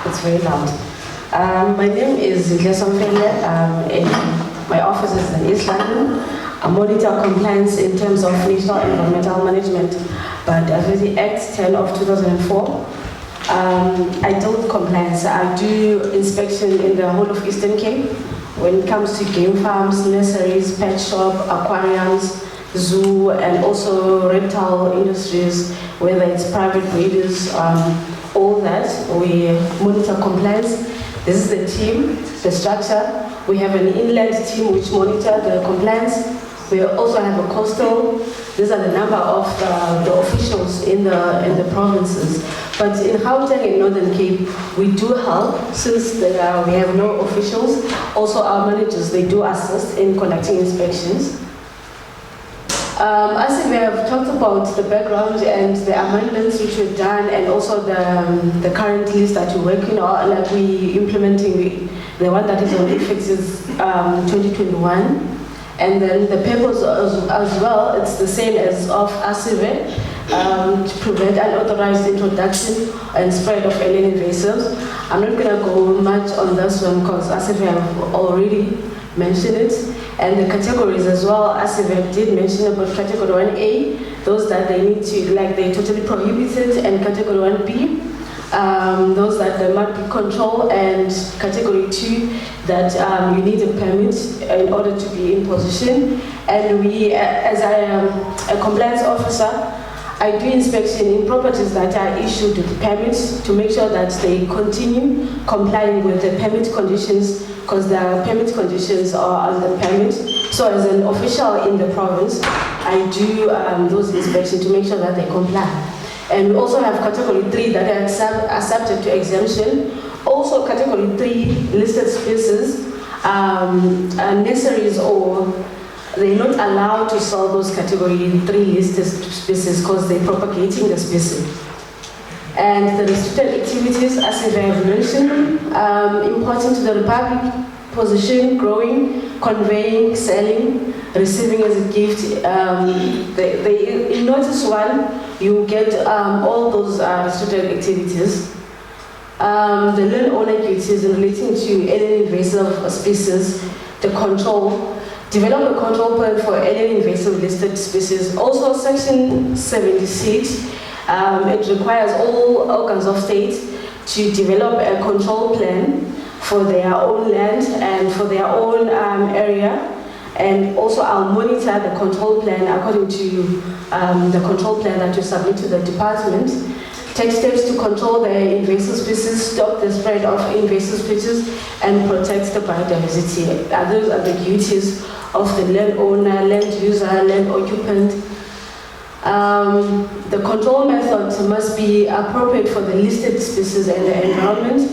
It's very loud. My name is Zintle Somfele. My office is in East London. I monitor compliance in terms of national environmental management, but under the Act 10 of 2004. I deal with compliance. I do inspection in the whole of Eastern Cape when it comes to game farms, nurseries, pet shop, aquariums, zoo, and also reptile industries, whether it's private breeders, all that. We monitor compliance. This is the team, the structure. We have an inland team which monitor the compliance. We also have a coastal. These are the number of the officials in the provinces. But in Gauteng and Northern Cape, we do help since we have no officials. Also our managers, they do assist in conducting inspections. As we have talked about the background and the amendments which were done, and also the current list that we're working on, like we implementing the one that is on effect is 2021. And then the purpose as well, it's the same as of ASIVE, to prevent unauthorized introduction and spread of alien invasives. I'm not going to go much on this one because ASIVE have already mentioned it. And the categories as well, ASIVE did mention about category 1A, those that they need to, like they totally prohibited, and category 1B, those that there might be control, and category 2 that you need a permit in order to be in position. And we, as I am a compliance officer, I do inspection in properties that are issued with permits to make sure that they continue complying with the permit conditions, because the permit conditions are on the permit. So as an official in the province, I do those inspections to make sure that they comply. And we also have category 3 that are subject to exemption. Also category 3 listed species, nurseries, or they're not allowed to sell those category 3 listed species because they're propagating the species. And the restricted activities, as I have mentioned, important to the Republic: position, growing, conveying, selling, receiving as a gift. In notice 1, you get all those restricted activities. The landowner duties relating to alien invasive species, the control, develop a control plan for alien invasive listed species. Also section 76, it requires all organs of state to develop a control plan for their own land and for their own area. And also I'll monitor the control plan according to the control plan that you submit to the department. Take steps to control the invasive species, stop the spread of invasive species, and protect the biodiversity. Those are the duties of the landowner, land user, land occupant. The control methods must be appropriate for the listed species and the environment.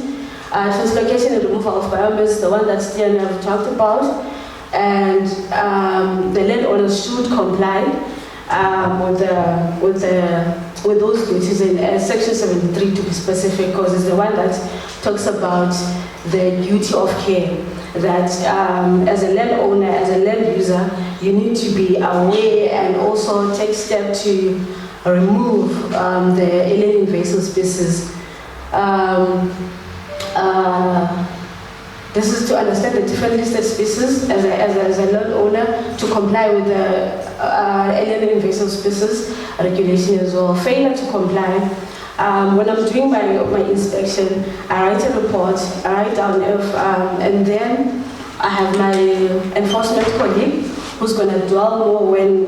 Translocation and removal of biomass, the one that Stian have talked about. And the landowners should comply with those duties in section 73 to be specific, because it's the one that talks about the duty of care, that as a landowner, as a land user, you need to be aware and also take steps to remove the alien invasive species. This is to understand the different listed species as a landowner, to comply with the alien invasive species regulation as well. Failure to comply. When I'm doing my inspection, I write a report, I write down if, and then I have my enforcement colleague who's going to dwell more when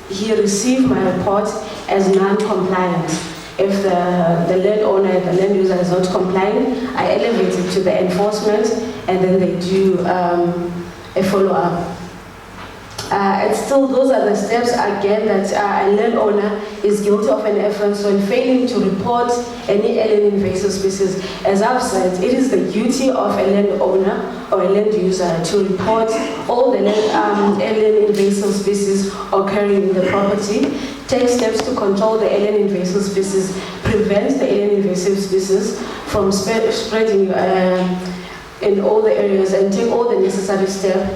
he receives my report as non-compliant. If the landowner, the land user is not complying, I elevate it to the enforcement, and then they do a follow-up. And still, those are the steps, again, that a landowner is guilty of an offense when failing to report any alien invasive species. As I've said, it is the duty of a landowner or a land user to report all the alien invasive species occurring in the property, take steps to control the alien invasive species, prevent the alien invasive species from spreading in all the areas, and take all the necessary steps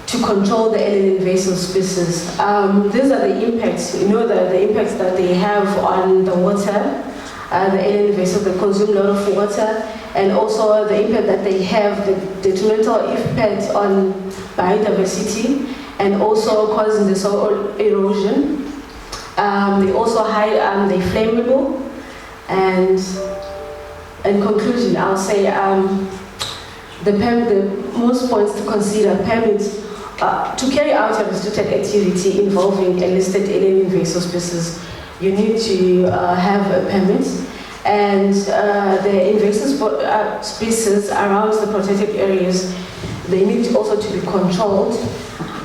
to control the alien invasive species. These are the impacts, the impacts that they have on the water, the alien invasives, they consume a lot of water, and also the impact that they have, the detrimental impact on biodiversity, and also causing the soil erosion. They also they're flammable, and in conclusion, I'll say the most points to consider: permits to carry out a restricted activity involving a listed alien invasive species. You need to have a permit, and the invasive species around the protected areas, they need also to be controlled.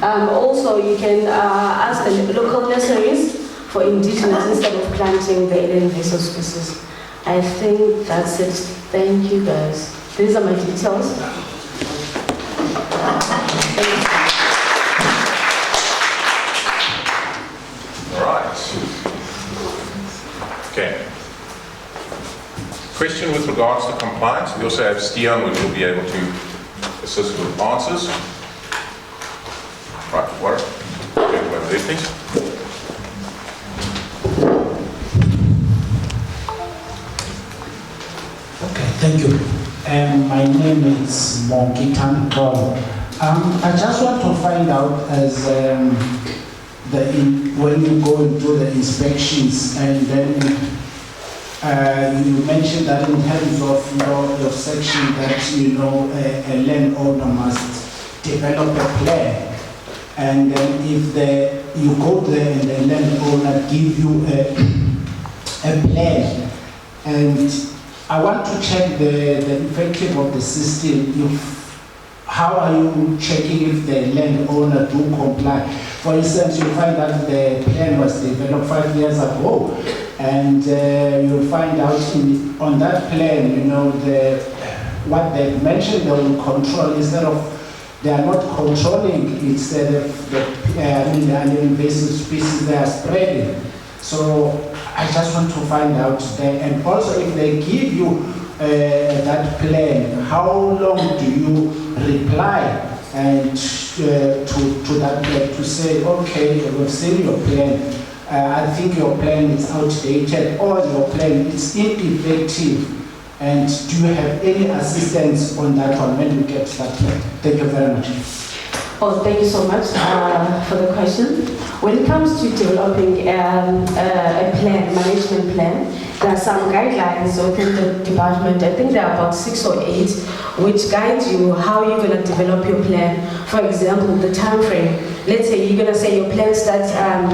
Also, you can ask the local nurseries for indigenous instead of planting the alien invasive species. I think that's it. Thank you, guys. These are my details. All right. Okay. Question with regards to compliance. We also have Stian, which will be able to assist with answers. Right, Warren. Okay, over there, please. Okay, thank you. My name is Monkitan Paul. I just want to find out as when you go into the inspections, and then you mentioned that in terms of your section that a landowner must develop a plan, and then if you go there and the landowner give you a plan, and I want to check the effective of the system. How are you checking if the landowner do comply? For instance, you find that the plan was developed 5 years ago, and you'll find out on that plan, what they mentioned they will control, instead of they are not controlling, instead of the invasive species they are spreading. So I just want to find out there, and also if they give you that plan, how long do you reply and to that plan to say, okay, we've seen your plan, I think your plan is outdated, or your plan is ineffective, and do you have any assistance on that one when you get that plan? Thank you very much. Oh, thank you so much for the question. When it comes to developing a plan, management plan, there are some guidelines within the department. I think there are about 6 or 8, which guide you how you're going to develop your plan. For example, the time frame. Let's say you're going to say your plan starts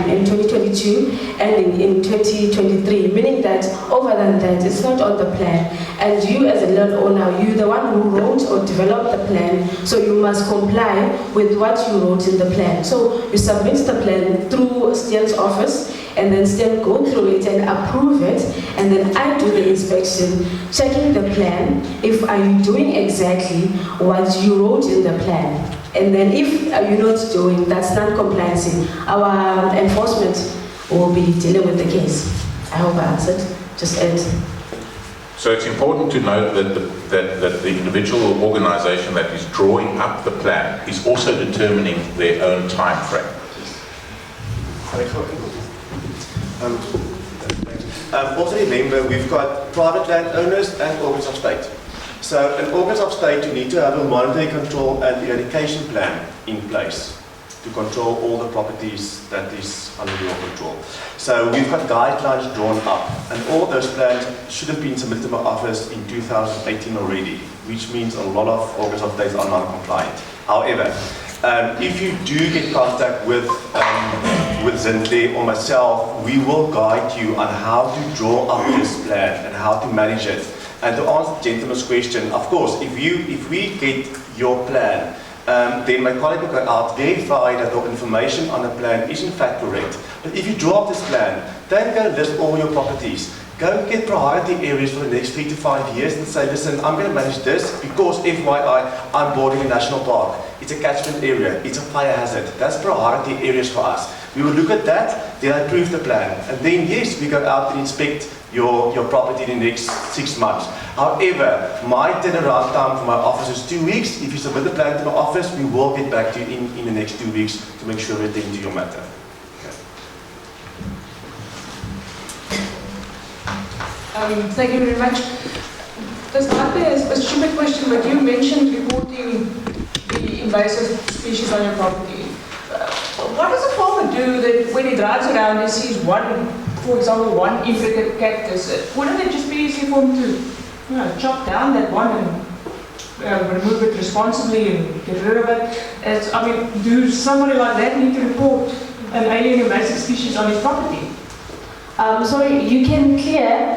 in 2022 and in 2023, meaning that over than that, it's not on the plan. And you as a landowner, you're the one who wrote or developed the plan, so you must comply with what you wrote in the plan. So you submit the plan through Stian's office, and then Stian go through it and approve it, and then I do the inspection, checking the plan, if are you doing exactly what you wrote in the plan. And then if you're not doing, that's non-compliance, our enforcement will be dealing with the case. I hope I answered. Just add. So it's important to note that the individual or organization that is drawing up the plan is also determining their own time frame. Also remember, we've got private landowners and organs of state. So in organs of state, you need to have a monitoring, control and eradication plan in place to control all the properties that is under your control. So we've got guidelines drawn up, and all those plans should have been submitted to my office in 2018 already, which means a lot of organs of state are non-compliant. However, if you do get contact with Zintle or myself, we will guide you on how to draw up this plan and how to manage it. And to answer the gentleman's question, of course, if we get your plan, then my colleague will go out, verify that the information on the plan is in fact correct. But if you draw up this plan, then go list all your properties. Go get priority areas for the next 3 to 5 years and say, listen, I'm going to manage this because FYI, I'm bordering a national park. It's a catchment area, it's a fire hazard. That's priority areas for us. We will look at that, then approve the plan. And then yes, we go out and inspect your property in the next 6 months. However, my turnaround time for my office is 2 weeks. If you submit the plan to my office, we will get back to you in the next 2 weeks to make sure we attend to your matter. Thank you very much. This might be a stupid question, but you mentioned reporting the invasive species on your property. What does a farmer do that when he drives around he sees one, for example, one intricate cactus? Wouldn't it just be easy for him to chop down that one and remove it responsibly and get rid of it? I mean, do somebody like that need to report an alien invasive species on his property? Sorry, you can clear.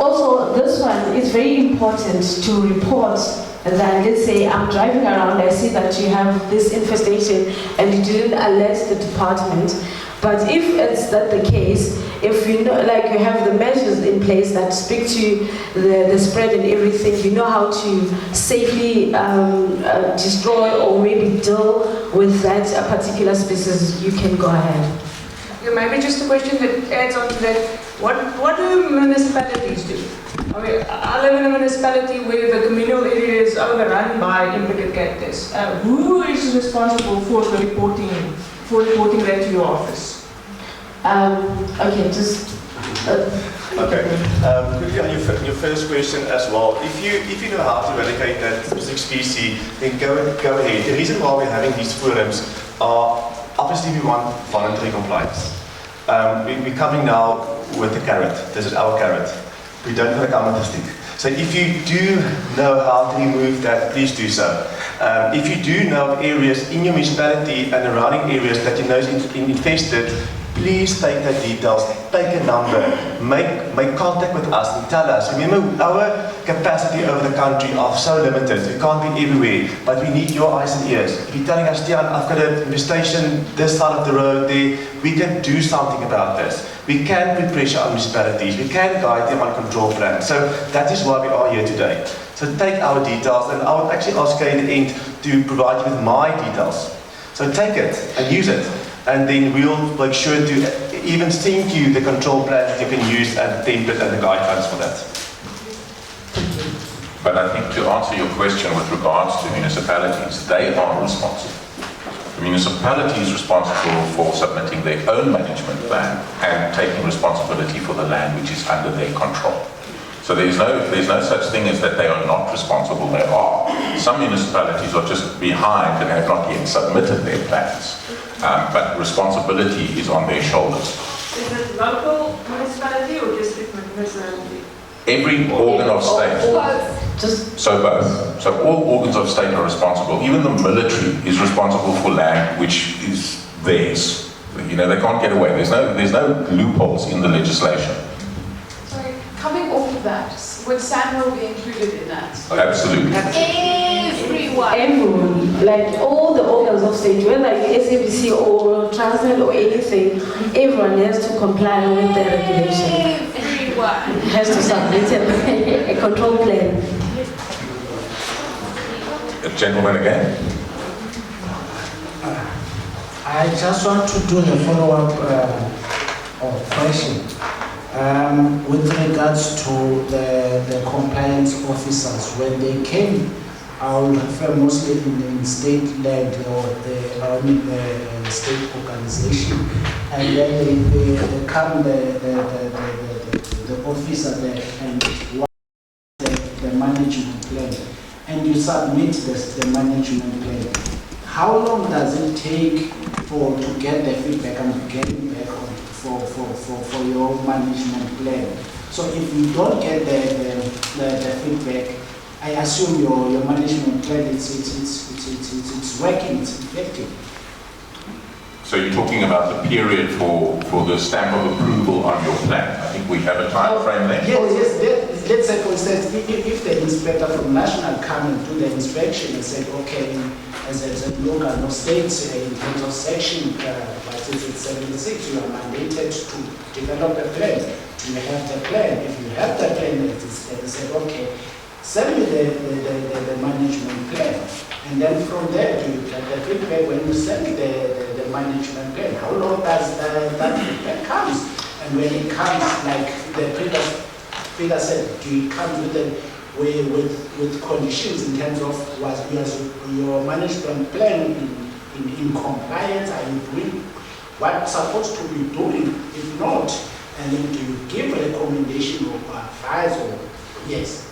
Also, this one is very important to report that, let's say, I'm driving around, I see that you have this infestation and you didn't alert the department. But if it's not the case, if you know, like you have the measures in place that speak to the spread and everything, you know how to safely destroy or maybe deal with that particular species, you can go ahead. Maybe just a question that adds on to that. What do municipalities do? I mean, I live in a municipality where the communal area is overrun by intricate cactus. Who is responsible for the reporting that to your office? Okay, just. Okay. Quickly on your first question as well. If you know how to eradicate that specific species, then go ahead. The reason why we're having these forums are obviously we want voluntary compliance. We're coming now with the carrot. This is our carrot. We don't want to come with a stick. So if you do know how to remove that, please do so. If you do know of areas in your municipality and surrounding areas that you know is infested, please take the details, take a number, make contact with us and tell us. Remember, our capacity over the country are so limited. We can't be everywhere, but we need your eyes and ears. If you're telling us, Tian, I've got an infestation this side of the road there, we can do something about this. We can put pressure on municipalities. We can guide them on control plans. So that is why we are here today. So take our details, and I would actually ask Kay in the end to provide you with my details. So take it and use it. And then we'll make sure to even send you the control plans that you can use and the template and the guidelines for that. But I think to answer your question with regards to municipalities, they are responsible. The municipality is responsible for submitting their own management plan and taking responsibility for the land which is under their control. So there's no such thing as that they are not responsible. They are. Some municipalities are just behind and have not yet submitted their plans. But responsibility is on their shoulders. Is it local municipality or district municipality? Every organ of state. So both. So all organs of state are responsible. Even the military is responsible for land which is theirs. You know, they can't get away. There's no loopholes in the legislation. Sorry, coming off of that, would Samuel be included in that? Absolutely. Everyone, like all the organs of state, whether it's SABC or Transnet or anything, everyone has to comply with the regulation. Everyone has to submit a control plan. The gentleman again. I just want to do a follow-up question with regards to the compliance officers. When they came, I will refer mostly in state land or the state organization, and then they come the officer there and the management plan, and you submit the management plan. How long does it take to get the feedback and getting back on for your management plan? So if you don't get the feedback, I assume your management plan it's working, it's effective. So you're talking about the period for the stamp of approval on your plan. I think we have a time frame there. Yes. Let's say, for instance, if the inspector from national come and do the inspection and say, okay, as a local no states in terms of section, but it's 76, you are mandated to develop a plan. You have the plan. If you have the plan, they say, okay, send me the management plan. And then from there, you get the feedback when you send the management plan. How long does that feedback comes? And when it comes, like the previous speaker said, do you come with conditions in terms of was your management plan in compliance? Are you doing what's supposed to be doing? If not, And then do you give a recommendation or advice or yes?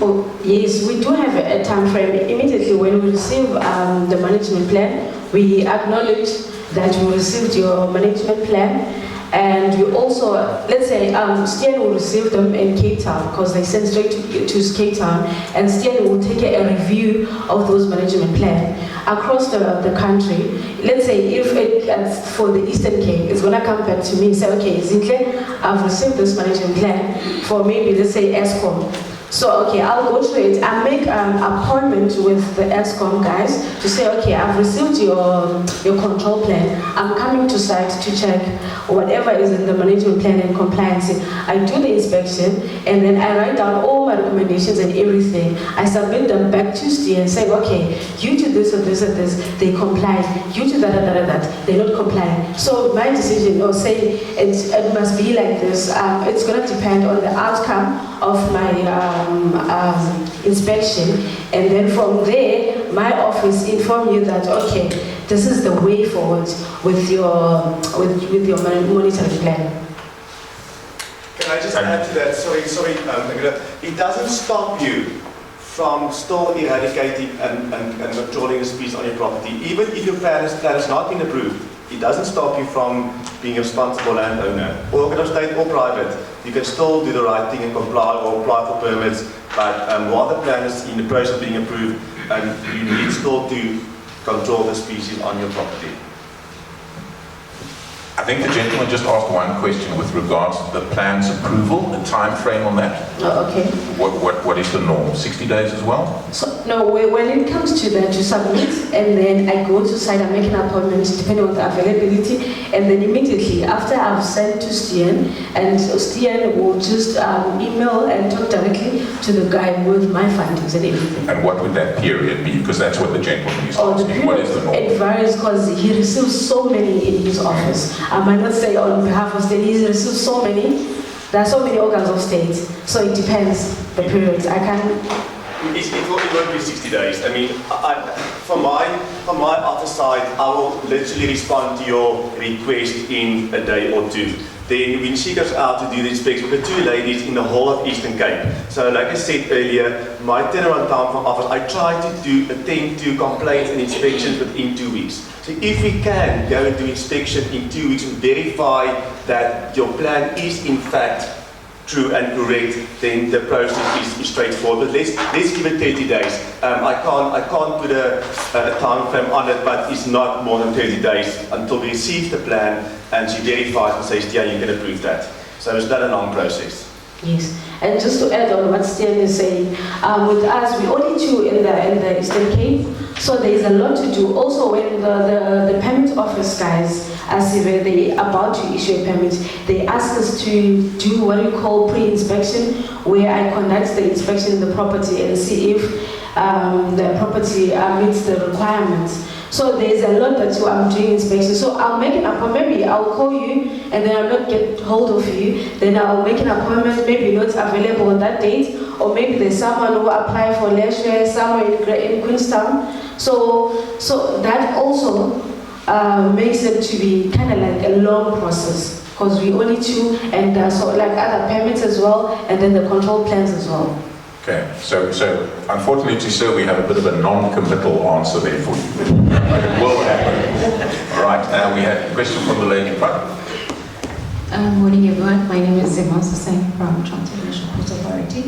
Oh, yes, we do have a time frame. Immediately when we receive the management plan, we acknowledge that we received your management plan, and we also, let's say, Stian will receive them in Cape Town because they send straight to Cape Town, and Stian will take a review of those management plan across the country. Let's say if it's for the Eastern Cape, it's gonna come back to me and say, okay, Zintle, I've received this management plan for maybe, let's say, ESCOM. So, okay, I'll go through it. I make an appointment with the ESCOM guys to say, okay, I've received your control plan. I'm coming to site to check whatever is in the management plan and compliance. I do the inspection, and then I write down all my recommendations and everything. I submit them back to Stian and say, okay, you do this and this and this, they comply. You do that, they're not complying. So my decision, or say it must be like this, it's going to depend on the outcome of my inspection, and then from there my office inform you that okay, this is the way forward with your monitoring plan. Can I just add to that? Sorry, it doesn't stop you from still eradicating and controlling the species on your property. Even if your plan has not been approved, it doesn't stop you from being a responsible landowner, organ of state or private. You can still do the right thing and comply or apply for permits, but while the plan is in the process of being approved, you need still to control the species on your property. I think the gentleman just asked one question with regards to the plan's approval, a time frame on that. Oh, okay. What is the norm? 60 days as well? So, no, when it comes to that, you submit, and then I go to site, I make an appointment depending on the availability, and then immediately after I've sent to Stian, and Stian will just email and talk directly to the guy with my findings and everything. And what would that period be? Because that's what the gentleman is The asking. What is the norm? It varies because he receives so many in his office. I might not say on behalf of state, he receives so many. There are so many organs of state, so it depends the periods. I can. It won't be 60 days. I mean, from my office side, I will literally respond to your request in a day or two. Then when she goes out to do the inspection, we've got 2 ladies in the whole of Eastern Cape. So like I said earlier, my turnaround time from office, I try to attend to complaints and inspections within 2 weeks. So if we can go and do inspection in 2 weeks and verify that your plan is in fact true and correct, then the process is straightforward. But let's give it 30 days. I can't put a time frame on it, but it's not more than 30 days until we receive the plan and she verifies and says, yeah, you can approve that. So it's not a long process. Yes, and just to add on what Stian is saying, with us, we're only 2 in the Eastern Cape, so there is a lot to do. Also, when the permit office guys, as if they're about to issue a permit, they ask us to do what we call pre-inspection, where I conduct the inspection in the property and see if the property meets the requirements. So there's a lot that I'm doing inspection. So I'll make an appointment, maybe I'll call you and then I'll not get hold of you. Then I'll make an appointment, maybe not available on that date, or maybe there's someone who applied for leisure somewhere in Queenstown. So that also makes it to be kind of like a long process, because we only 2, and so like other permits as well, and then the control plans as well. Okay, so unfortunately, sir, we have a bit of a non-committal answer there for you. But it will happen. All right, we have a question from the lady in front. Morning everyone, my name is Zema Sasang from National Port Authority.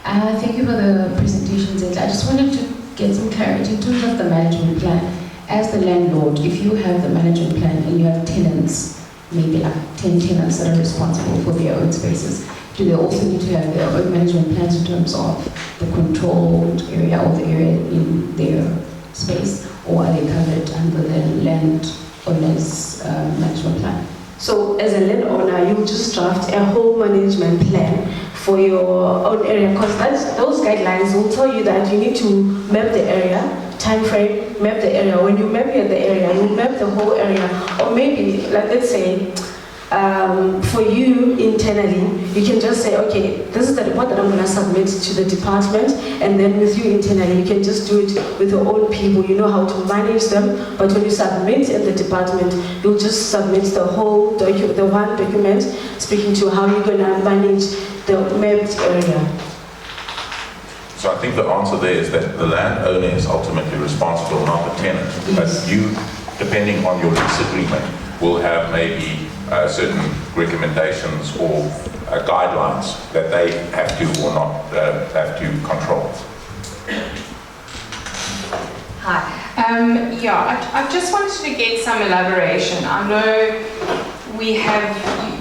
Thank you for the presentations. I just wanted to get some clarity in terms of the management plan. As the landlord, if you have the management plan and you have tenants, maybe like 10 tenants that are responsible for their own spaces, do they also need to have their own management plans in terms of the controlled area or the area in their space, or are they covered under the landowner's management plan? So as a landowner, you just draft a whole management plan for your own area, because those guidelines will tell you that you need to map the area, time frame, map the area. When you map the area, you map the whole area. Or maybe, like let's say, for you internally, you can just say, okay, this is the report that I'm going to must submit to the department, and then with you internally, you can just do it with your own people. You know how to manage them, but when you submit in the department, you'll just submit the whole the one document speaking to how you're going to manage the mapped area. So I think the answer there is that the landowner is ultimately responsible, not the tenant. Yes. But you, depending on your lease agreement, will have maybe certain recommendations or guidelines that they have to or not have to control. Hi. I just wanted to get some elaboration. I know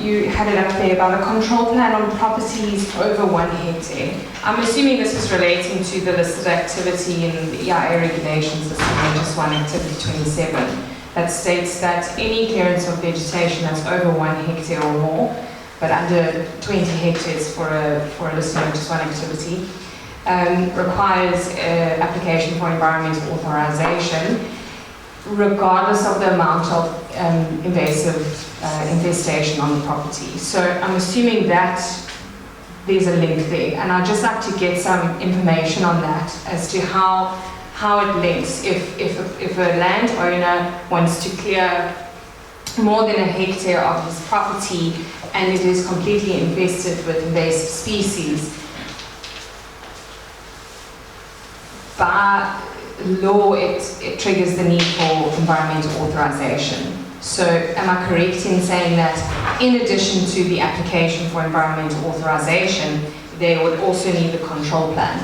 you had it up there about a control plan on properties over 1 hectare. I'm assuming this is relating to the listed activity in the EIA regulations, this is just 1 activity 27, that states that any clearance of vegetation that's over 1 hectare or more, but under 20 hectares for a listed just 1 activity, requires application for environmental authorization, regardless of the amount of invasive infestation on the property. So I'm assuming that there's a link there, and I'd just like to get some information on that as to how it links. If a landowner wants to clear more than 1 hectare of his property and it is completely infested with invasive species, by law it triggers the need for environmental authorization. So am I correct in saying that in addition to the application for environmental authorization, they would also need the control plan?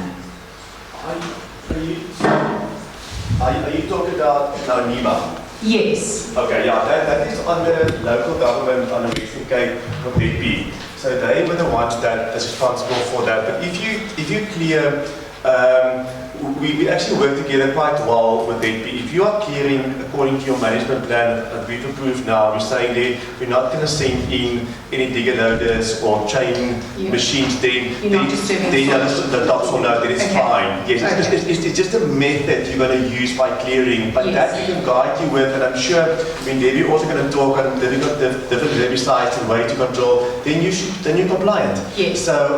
Are you talking about NIMA? Yes. Okay, yeah, that is under local government on the Western Cape from DP. So they were the ones that is responsible for that. But if you clear, we actually work together quite well with DP. If you are clearing according to your management plan that we've approved now, we're saying that we're not going to send in any digger loaders or chain machines, then the docs will know that it's fine. Yes, it's just a method you're going to use by clearing, but that we can guide you with, and I'm sure, Debbie also going to talk on different herbicides and way to control, then you're compliant. Yes. So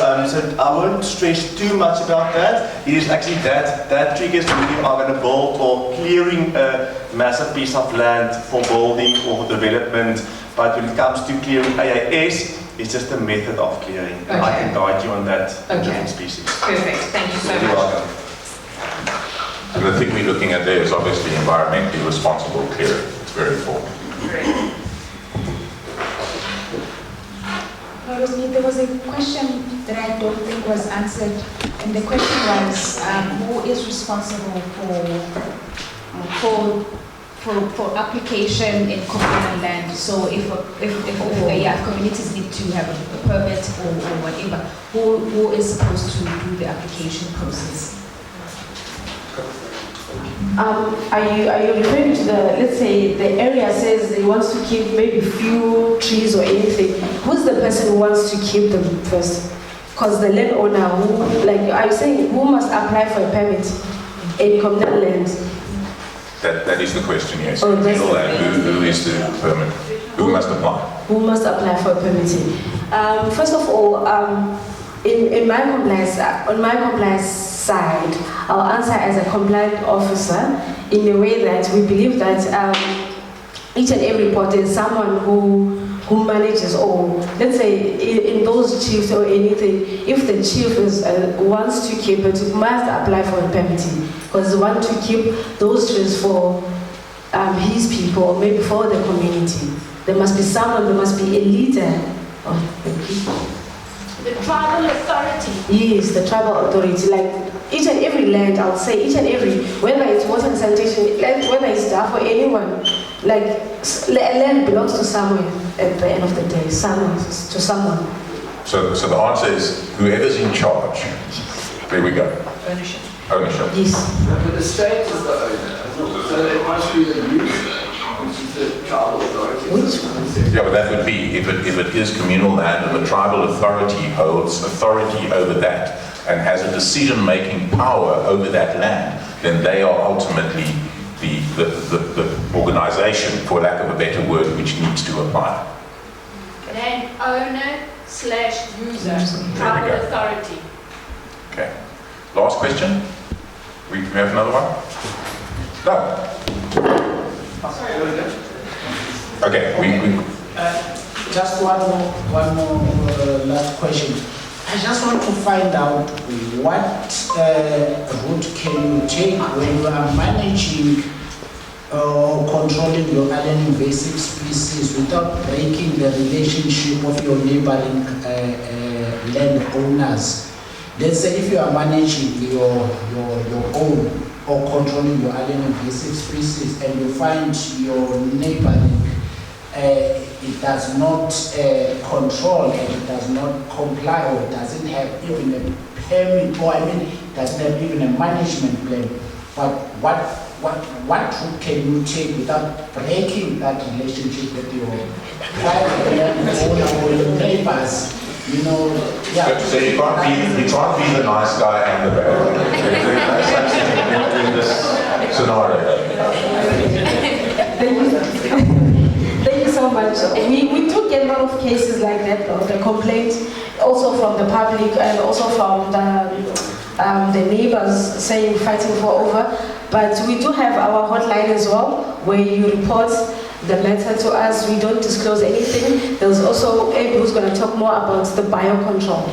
I won't stress too much about that. It is actually that triggers when you are going to build or clearing a massive piece of land for building or development. But when it comes to clearing AIS, it's just a method of clearing. Okay. I can guide you on that different species. Perfect. Thank you so You're much. welcome. And the thing we're looking at there is obviously environmentally responsible clearing. It's very important. Great. There was a question that I don't think was answered, and the question was, who is responsible for application in communal land? So if communities need to have a permit or whatever, who is supposed to do the application process? Are you referring to let's say the area says it wants to keep maybe few trees or anything. Who's the person who wants to keep them first? Because the landowner I'm saying, who must apply for a permit in communal land? That is the question, yes. Oh, that's the Land, who is the permit? Who must apply? Who must apply for a permitting? First of all, in my compliance, on my compliance side, I'll answer as a compliant officer in a way that we believe that each and every report is someone who manages, or let's say in those chiefs or anything, if the chief wants to keep it, must apply for a permitting, because want to keep those trees for his people or maybe for the community. There must be someone, there must be a leader of the people. The tribal authority. Yes, the tribal authority. Like each and every land, I would say, each and every, whether it's water and sanitation, whether it's staff or anyone, like land belongs to someone at the end of the day, someone to someone. So the answer is whoever's in charge. There we go. Ownership. Yes. But the state is the owner, so it must be the user, which is the tribal authority. Which? Yeah, but that would be, if it is communal land and the tribal authority holds authority over that and has a decision-making power over that land, then they are ultimately the organization, for lack of a better word, which needs to apply. Land owner / user, There we tribal go. authority. Okay. Last question? We have another one? No. Okay, Just one more last question. I just want to find out what route can you take when you are managing or controlling your alien invasive species without breaking the relationship of your neighboring landowners. Let's say if you are managing your own or controlling your alien invasive species and you find your neighboring it does not control and it does not comply or it doesn't have even a permit, or doesn't have even a management plan. But what route can you take without breaking that relationship with your private landowner or your neighbors? Yeah. So you can't be the nice guy and the bad guy in this scenario. Thank you so much. We do get a lot of cases like that, or the complaints also from the public and also from the neighbors saying fighting for over. But we do have our hotline as well, where you report the matter to us. We don't disclose anything. There's also Abe who's going to talk more about the biocontrol.